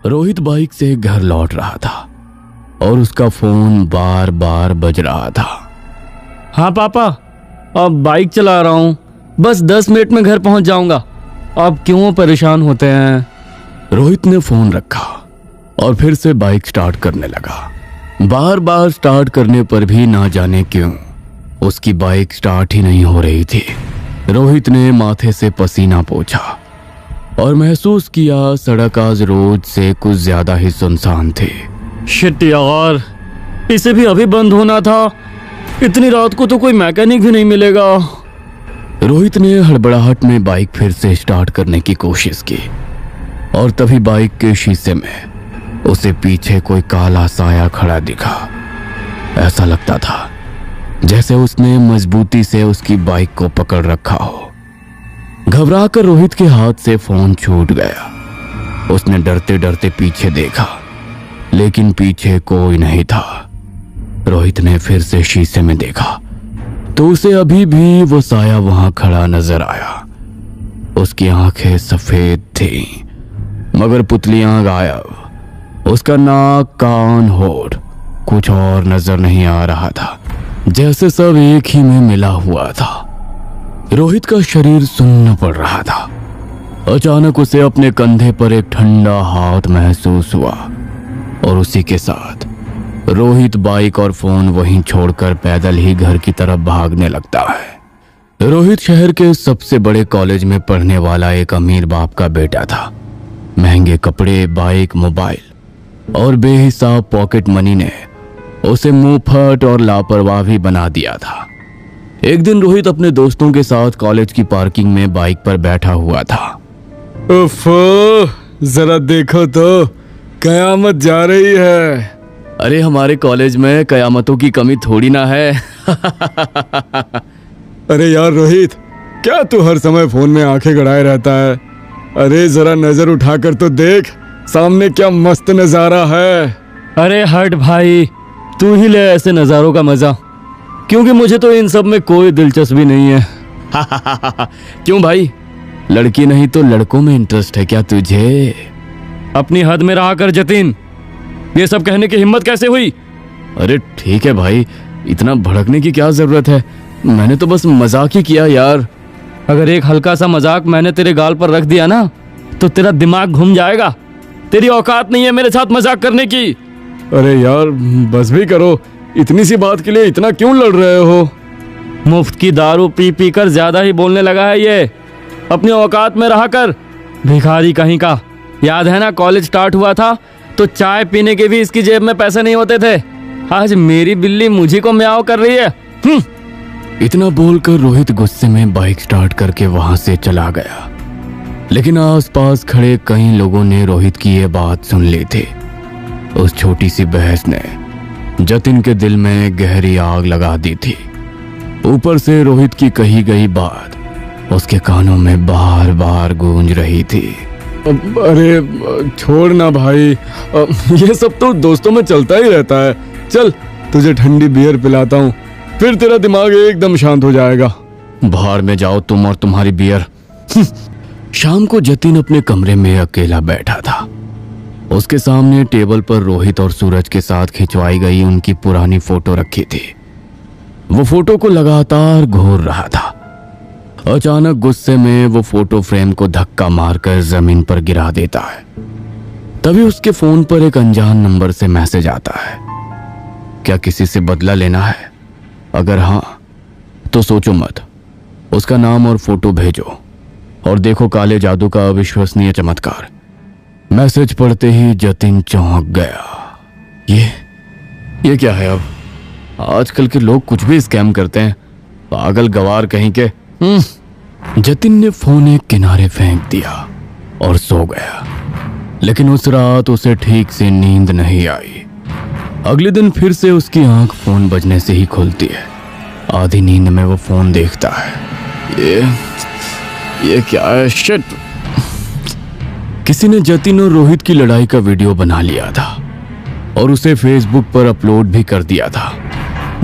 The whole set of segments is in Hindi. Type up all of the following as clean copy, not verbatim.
रोहित बाइक से घर लौट रहा था और उसका फोन बार बार बज रहा था। हाँ पापा, अब बाइक चला रहा हूँ, बस 10 मिनट में घर पहुँच जाऊँगा। आप क्यों परेशान होते हैं? रोहित ने फोन रखा और फिर से बाइक स्टार्ट करने लगा। बार बार स्टार्ट करने पर भी ना जाने क्यों उसकी बाइक स्टार्ट ही नहीं हो रही थी। रोहित ने माथे से पसीना पोंछा और महसूस किया सड़क आज रोज से कुछ ज्यादा ही सुनसान थी। शिट यार, इसे भी अभी बंद होना था। इतनी रात को तो कोई मैकेनिक भी नहीं मिलेगा। रोहित ने हड़बड़ाहट में बाइक फिर से स्टार्ट करने की कोशिश की और तभी बाइक के शीशे में उसे पीछे कोई काला साया खड़ा दिखा। ऐसा लगता था जैसे उसने मजबूती से उसकी बाइक को पकड़ रखा हो। घबराकर रोहित के हाथ से फोन छूट गया। उसने डरते डरते पीछे देखा, लेकिन पीछे कोई नहीं था। रोहित ने फिर से शीशे में देखा तो उसे अभी भी वो साया वहां खड़ा नजर आया। उसकी आंखें सफेद थीं, मगर पुतलियां गायब। उसका नाक, कान, होठ कुछ और नजर नहीं आ रहा था, जैसे सब एक ही में मिला हुआ था। रोहित का शरीर सुन्न पड़ रहा था। अचानक उसे अपने कंधे पर एक ठंडा हाथ महसूस हुआ और उसी के साथ रोहित बाइक और फोन वहीं छोड़कर पैदल ही घर की तरफ भागने लगता है। रोहित शहर के सबसे बड़े कॉलेज में पढ़ने वाला एक अमीर बाप का बेटा था। महंगे कपड़े, बाइक, मोबाइल और बेहिसाब पॉकेट मनी ने उसे मुंहफट और लापरवाह भी बना दिया था। एक दिन रोहित अपने दोस्तों के साथ कॉलेज की पार्किंग में बाइक पर बैठा हुआ था। उफ, जरा देखो तो, कयामत जा रही है। अरे हमारे कॉलेज में कयामतों की कमी थोड़ी ना है। अरे यार रोहित, क्या तू हर समय फोन में आंखें गड़ाए रहता है? अरे जरा नजर उठाकर तो देख, सामने क्या मस्त नजारा है। अरे हट भाई, तू ही ले ऐसे नजारों का मजा, क्योंकि मुझे तो इन सब में कोई दिलचस्पी नहीं है। क्यों भाई, लड़की नहीं तो लड़कों में इंटरेस्ट है क्या तुझे? अपनी हद में रहा कर जतिन, ये सब कहने की हिम्मत कैसे हुई? अरे ठीक है भाई, इतना भड़कने की क्या जरूरत है, मैंने तो बस मजाक ही किया यार। अगर एक हल्का सा मजाक मैंने तेरे गाल पर रख दिया ना तो तेरा दिमाग घूम जाएगा। तेरी औकात नहीं है मेरे साथ मजाक करने की। अरे यार बस भी करो, इतनी सी बात के लिए इतना क्यों लड़ रहे हो? मुफ्त की दारू पी पी कर ज्यादा ही बोलने लगा है ये। अपनी औकात में रहा कर, भिखारी कहीं का। याद है ना, कॉलेज स्टार्ट हुआ था तो चाय पीने के भी इसकी जेब में पैसे नहीं होते थे। आज मेरी बिल्ली मुझे को म्याऊं कर रही है। इतना बोलकर रोहित गुस्से में बाइक स्टार्ट करके वहां से चला गया। लेकिन आसपास खड़े कई लोगों ने रोहित की ये बात सुन ली थी। उस छोटी सी बहस ने जतिन के दिल में गहरी आग लगा दी थी। ऊपर से रोहित की कही गई बात उसके कानों में बार बार गूंज रही थी। अरे छोड़ ना भाई, ये सब तो दोस्तों में चलता ही रहता है। चल तुझे ठंडी बियर पिलाता हूँ, फिर तेरा दिमाग एकदम शांत हो जाएगा। बाहर में जाओ तुम और तुम्हारी बियर। शाम को जतिन अपने कमरे में अकेला बैठा था। उसके सामने टेबल पर रोहित और सूरज के साथ खिंचवाई गई उनकी पुरानी फोटो रखी थी। वो फोटो को लगातार घूर रहा था। अचानक गुस्से में वो फोटो फ्रेम को धक्का मारकर जमीन पर गिरा देता है। तभी उसके फोन पर एक अनजान नंबर से मैसेज आता है। क्या किसी से बदला लेना है? अगर हाँ तो सोचो मत, उसका नाम और फोटो भेजो और देखो काले जादू का अविश्वसनीय चमत्कार। मैसेज पढ़ते ही जतिन चौंक गया। ये क्या है? अब आजकल के लोग कुछ भी स्कैम करते हैं, पागल गवार कहीं के। जतिन ने फोन एक किनारे फेंक दिया और सो गया। लेकिन उस रात उसे ठीक से नींद नहीं आई। अगले दिन फिर से उसकी आंख फोन बजने से ही खुलती है। आधी नींद में वो फोन देखता है। ये क्या है? शिट! किसी ने जतिन और रोहित की लड़ाई का वीडियो बना लिया था और उसे फेसबुक पर अपलोड भी कर दिया था।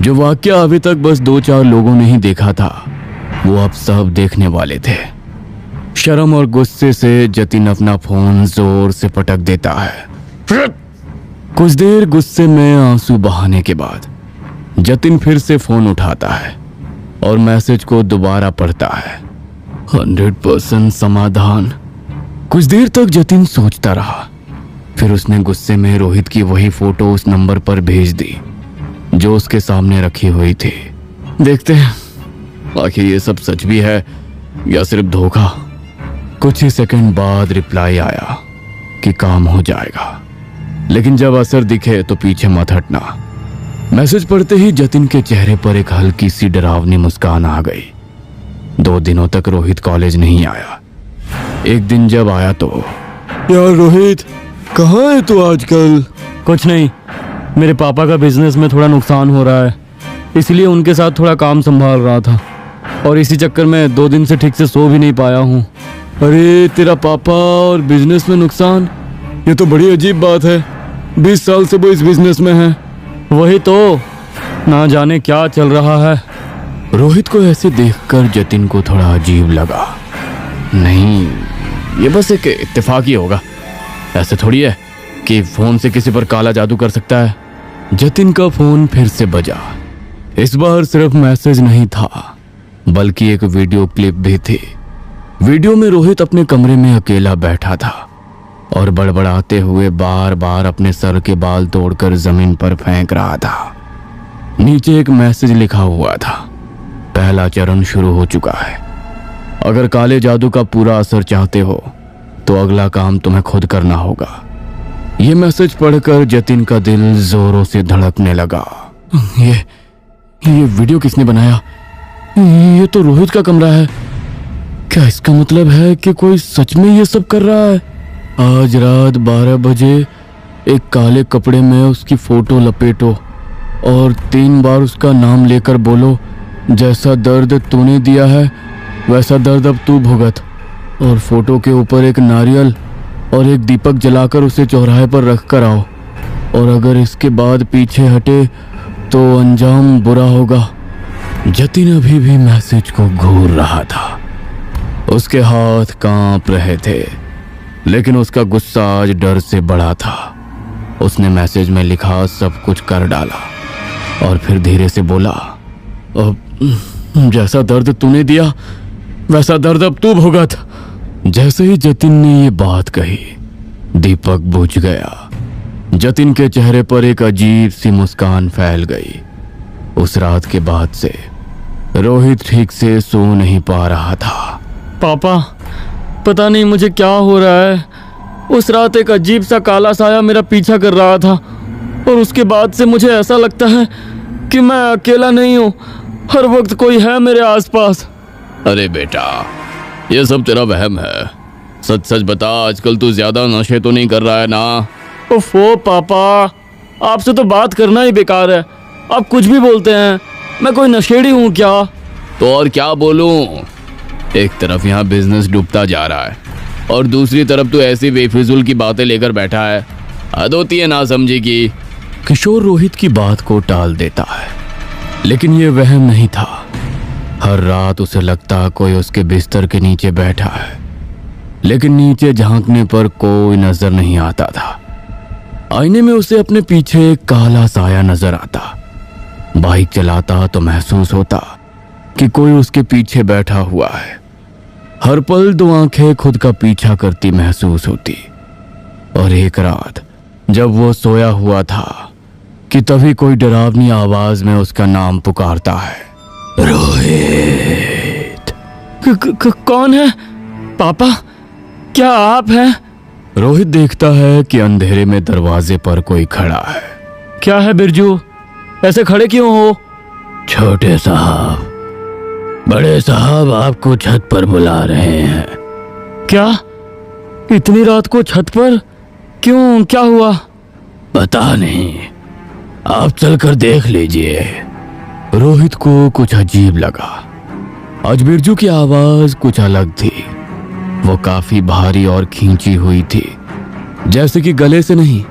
जो वाकया अभी तक बस 2-4 लोगों ने ही देखा था, वो अब सब देखने वाले थे। शर्म और गुस्से से जतिन अपना फोन जोर से पटक देता है। कुछ देर गुस्से में आंसू बहाने के बाद जतिन फिर से फोन उठाता है और मैसेज को दोबारा पढ़ता है। 100% समाधान। कुछ देर तक जतिन सोचता रहा, फिर उसने गुस्से में रोहित की वही फोटो उस नंबर पर भेज दी जो उसके सामने रखी हुई थी। देखते हैं आखिर ये सब सच भी है या सिर्फ धोखा। कुछ ही सेकंड बाद रिप्लाई आया कि काम हो जाएगा, लेकिन जब असर दिखे तो पीछे मत हटना। मैसेज पढ़ते ही जतिन के चेहरे पर एक हल्की सी डरावनी मुस्कान आ गई। 2 दिनों तक रोहित कॉलेज नहीं आया। एक दिन जब आया तो, यार रोहित, कहाँ है तू आजकल? कुछ नहीं, मेरे पापा का बिजनेस में थोड़ा नुकसान हो रहा है, इसलिए उनके साथ थोड़ा काम संभाल रहा था और इसी चक्कर में 2 दिन से ठीक से सो भी नहीं पाया हूँ। अरे तेरा पापा और बिजनेस में नुकसान, ये तो बड़ी अजीब बात है। 20 साल से वो इस बिजनेस में है। वही तो, ना जाने क्या चल रहा है। रोहित को ऐसे देखकर जतिन को थोड़ा अजीब लगा। नहीं, ये बस एक इत्तेफाक ही होगा, ऐसे थोड़ी है कि फोन से किसी पर काला जादू कर सकता है। जतिन का फोन फिर से बजा। इस बार सिर्फ मैसेज नहीं था बल्कि एक वीडियो क्लिप भी थी। वीडियो में रोहित अपने कमरे में अकेला बैठा था और बड़बड़ाते हुए बार बार अपने सर के बाल तोड़कर जमीन पर फेंक रहा था। नीचे एक मैसेज लिखा हुआ था, पहला चरण शुरू हो चुका है। अगर काले जादू का पूरा असर चाहते हो तो अगला काम तुम्हें खुद करना होगा। यह मैसेज पढ़कर जतिन का दिल जोरों से धड़कने लगा। ये वीडियो किसने बनाया? ये तो रोहित का कमरा है। क्या इसका मतलब है कि कोई सच में ये सब कर रहा है? आज रात 12 बजे एक काले कपड़े में उसकी फोटो लपेटो और 3 बार उसका नाम लेकर बोलो, जैसा दर्द तूने दिया है वैसा दर्द अब तू भुगत। और फोटो के ऊपर एक नारियल और एक दीपक जलाकर उसे चौराहे पर रख कर आओ, और अगर इसके बाद पीछे हटे तो अंजाम बुरा होगा। जतिन अभी भी मैसेज को घूर रहा था। उसके हाथ कांप रहे थे, लेकिन उसका गुस्सा आज डर से बड़ा था। उसने मैसेज में लिखा सब कुछ कर डाला और फिर धीरे से बोला, जैसा दर्द तूने दिया वैसा दर्द अब तू भुगत। जैसे ही जतिन ने ये बात कही, दीपक बुझ गया। जतिन के चेहरे पर एक अजीब सी मुस्कान फैल गई। उस रात के बाद से रोहित ठीक से सो नहीं पा रहा था। पापा, पता नहीं मुझे क्या हो रहा है। उस रात एक अजीब सा काला साया मेरा पीछा कर रहा था और उसके बाद से मुझे ऐसा लगता है कि मैं अकेला नहीं हूँ, हर वक्त कोई है मेरे आसपास। अरे बेटा, ये सब तेरा वहम है। सच सच बता, आजकल तू ज्यादा नशे तो नहीं कर रहा है ना? ओफो पापा, आपसे तो बात करना ही बेकार है। आप कुछ भी बोलते हैं। मैं कोई नशेड़ी हूँ क्या? तो और क्या बोलूं? एक तरफ यहाँ बिजनेस डूबता जा रहा है और दूसरी तरफ तू ऐसी बेफिजुल की बातें लेकर बैठा है। हद होती है ना समझी की। किशोर रोहित की बात को टाल देता है, लेकिन ये वहम नहीं था। हर रात उसे लगता कोई उसके बिस्तर के नीचे बैठा है, लेकिन नीचे झांकने पर कोई नजर नहीं आता था। आईने में उसे अपने पीछे एक काला साया नजर आता। बाइक चलाता तो महसूस होता कि कोई उसके पीछे बैठा हुआ है। हर पल 2 आंखें खुद का पीछा करती महसूस होती। और एक रात जब वो सोया हुआ था कि तभी कोई डरावनी आवाज में उसका नाम पुकारता है, रोहित। कौन है? पापा, क्या आप हैं? रोहित देखता है कि अंधेरे में दरवाजे पर कोई खड़ा है। क्या है बिरजू, ऐसे खड़े क्यों हो? छोटे साहब, बड़े साहब आपको छत पर बुला रहे हैं। क्या? इतनी रात को छत पर? क्यों, क्या हुआ? पता नहीं, आप चलकर देख लीजिए। रोहित को कुछ अजीब लगा। आज बिरजू की आवाज कुछ अलग थी। वो काफी भारी और खींची हुई थी, जैसे कि गले से नहीं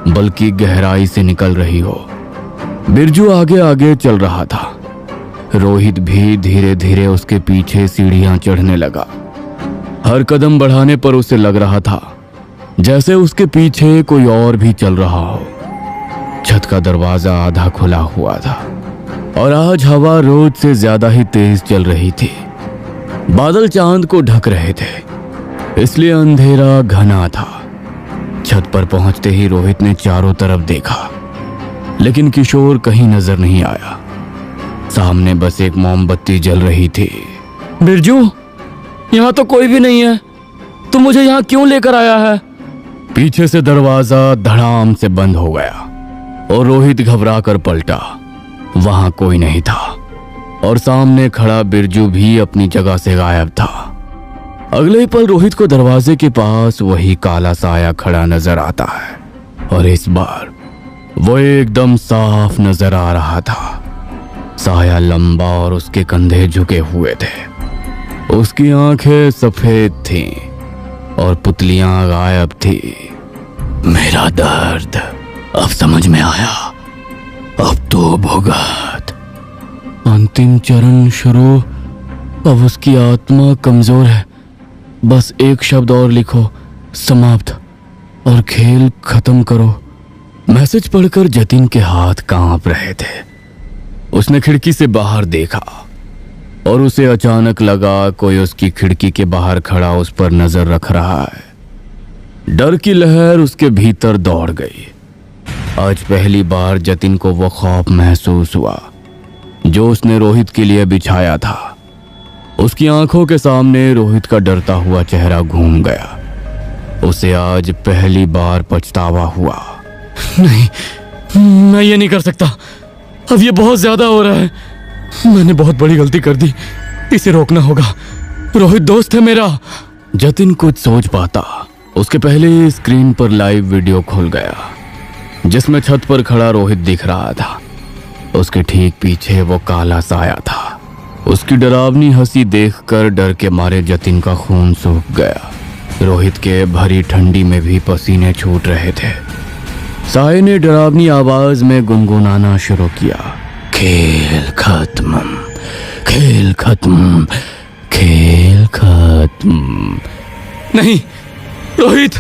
बल्कि गहराई से निकल रही हो। बिरजू आगे आगे चल रहा था। रोहित भी धीरे धीरे उसके पीछे सीढ़ियां चढ़ने लगा। हर कदम बढ़ाने पर उसे लग रहा था जैसे उसके पीछे कोई और भी चल रहा हो। छत का दरवाजा आधा खुला हुआ था और आज हवा रोज से ज्यादा ही तेज चल रही थी। बादल चांद को ढक रहे थे, इसलिए अंधेरा घना था। छत पर पहुंचते ही रोहित ने चारों तरफ देखा, लेकिन किशोर कहीं नजर नहीं आया। सामने बस एक मोमबत्ती जल रही थी। बिरजू, यहाँ तो कोई भी नहीं है, तू मुझे यहाँ क्यों लेकर आया है? पीछे से दरवाजा धड़ाम से बंद हो गया और रोहित घबरा कर पलटा। वहां कोई नहीं था और सामने खड़ा बिरजू भी अपनी जगह से गायब था। अगले ही पल रोहित को दरवाजे के पास वही काला साया खड़ा नजर आता है और इस बार वो एकदम साफ नजर आ रहा था। साया लंबा और उसके कंधे झुके हुए थे। उसकी आंखें सफेद थीं और पुतलियां गायब थी। मेरा दर्द अब समझ में आया, अब तो भुगत। अंतिम चरण शुरू। अब उसकी आत्मा कमजोर है, बस एक शब्द और लिखो, समाप्त, और खेल खत्म करो। मैसेज पढ़कर जतिन के हाथ कांप रहे थे। उसने खिड़की से बाहर देखा और उसे अचानक लगा कोई उसकी खिड़की के बाहर खड़ा उस पर नजर रख रहा है। डर की लहर उसके भीतर दौड़ गई। आज पहली बार जतिन को वो खौफ महसूस हुआ जो उसने रोहित के लिए बिछाया था। उसकी आंखों के सामने रोहित का डरता हुआ चेहरा घूम गया। उसे आज पहली बार पछतावा हुआ। नहीं, मैं ये नहीं कर सकता। अब ये बहुत ज्यादा हो रहा है। मैंने बहुत बड़ी गलती कर दी, इसे रोकना होगा। रोहित दोस्त है मेरा। जतिन कुछ सोच पाता उसके पहले ही स्क्रीन पर लाइव वीडियो खुल गया जिसमें छत पर खड़ा रोहित दिख रहा था। उसके ठीक पीछे वो काला साया था। उसकी डरावनी हंसी देखकर डर के मारे जतिन का खून सूख गया। रोहित के भरी ठंडी में भी पसीने छूट रहे थे। साये ने डरावनी आवाज में गुनगुनाना शुरू किया, खेल खत्म, खेल खत्म, खेल खत्म। नहीं रोहित,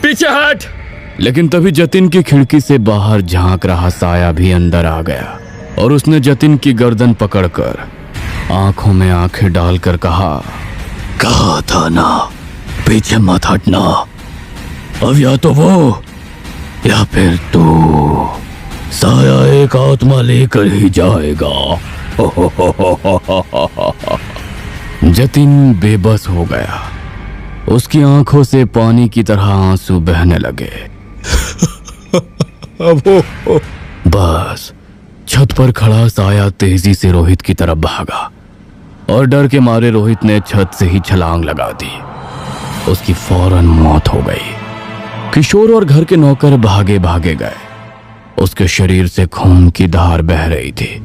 पीछे हट। लेकिन तभी जतिन की खिड़की से बाहर झांक रहा साया भी अंदर आ गया और उसने जतिन की गर्दन पकड़कर आंखों में आंखें डालकर कहा था ना, पीछे मत हटना। अब या तो वो या फिर तू। साया एक आत्मा लेकर ही जाएगा। जतिन बेबस हो गया। उसकी आंखों से पानी की तरह आंसू बहने लगे। बस छत पर खड़ा साया तेजी से रोहित की तरफ भागा और डर के मारे रोहित ने छत से ही छलांग लगा दी। उसकी फौरन मौत हो गई। किशोर और घर के नौकर भागे भागे गए। उसके शरीर से खून की धार बह रही थी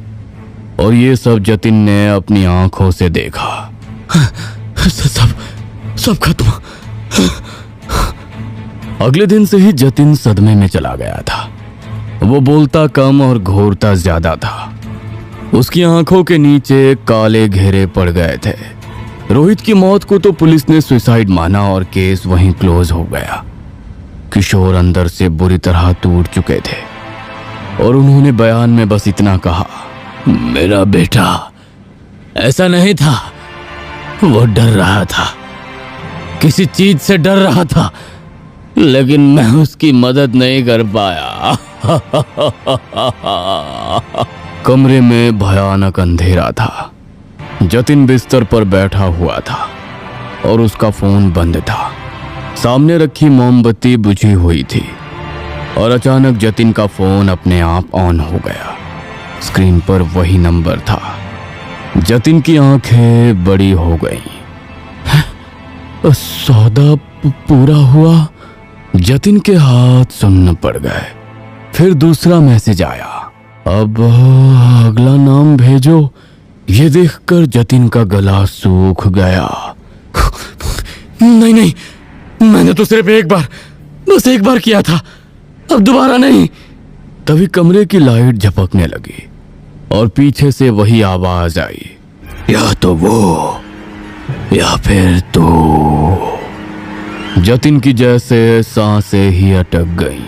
और ये सब जतिन ने अपनी आंखों से देखा। सब खत्म। अगले दिन से ही जतिन सदमे में चला गया था। वो बोलता कम और घूरता ज्यादा था। उसकी आंखों के नीचे काले घेरे पड़ गए थे। रोहित की मौत को तो पुलिस ने सुसाइड माना और केस वहीं क्लोज हो गया। किशोर अंदर से बुरी तरह टूट चुके थे और उन्होंने बयान में बस इतना कहा, मेरा बेटा ऐसा नहीं था, वो डर रहा था, किसी चीज से डर रहा था, लेकिन मैं उसकी मदद नहीं कर पाया। कमरे में भयानक अंधेरा था। जतिन बिस्तर पर बैठा हुआ था और उसका फोन बंद था। सामने रखी मोमबत्ती बुझी हुई थी और अचानक जतिन का फोन अपने आप ऑन हो गया। स्क्रीन पर वही नंबर था। जतिन की आंखें बड़ी हो गईं। सौदा पूरा हुआ। जतिन के हाथ सुन्न पड़ गए। फिर दूसरा मैसेज आया, अब अगला नाम भेजो। ये देखकर जतिन का गला सूख गया। नहीं, मैंने तो सिर्फ एक बार, बस एक बार किया था, अब दोबारा नहीं। तभी कमरे की लाइट झपकने लगी और पीछे से वही आवाज आई, या तो वो या फिर तू? जतिन की जैसे सांसें ही अटक गई।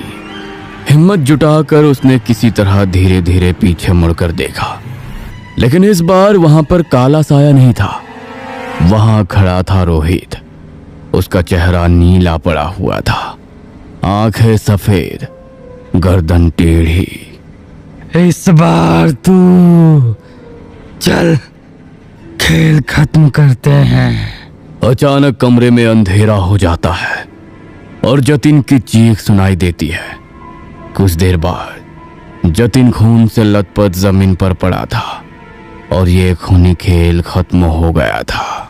हिम्मत जुटाकर उसने किसी तरह धीरे धीरे पीछे मुड़कर देखा, लेकिन इस बार वहां पर काला साया नहीं था। वहां खड़ा था रोहित। उसका चेहरा नीला पड़ा हुआ था, आंखें सफेद, गर्दन टेढ़ी। इस बार तू चल, खेल खत्म करते हैं। अचानक कमरे में अंधेरा हो जाता है और जतिन की चीख सुनाई देती है। कुछ देर बाद जतिन खून से लथपथ जमीन पर पड़ा था और ये खूनी खेल खत्म हो गया था।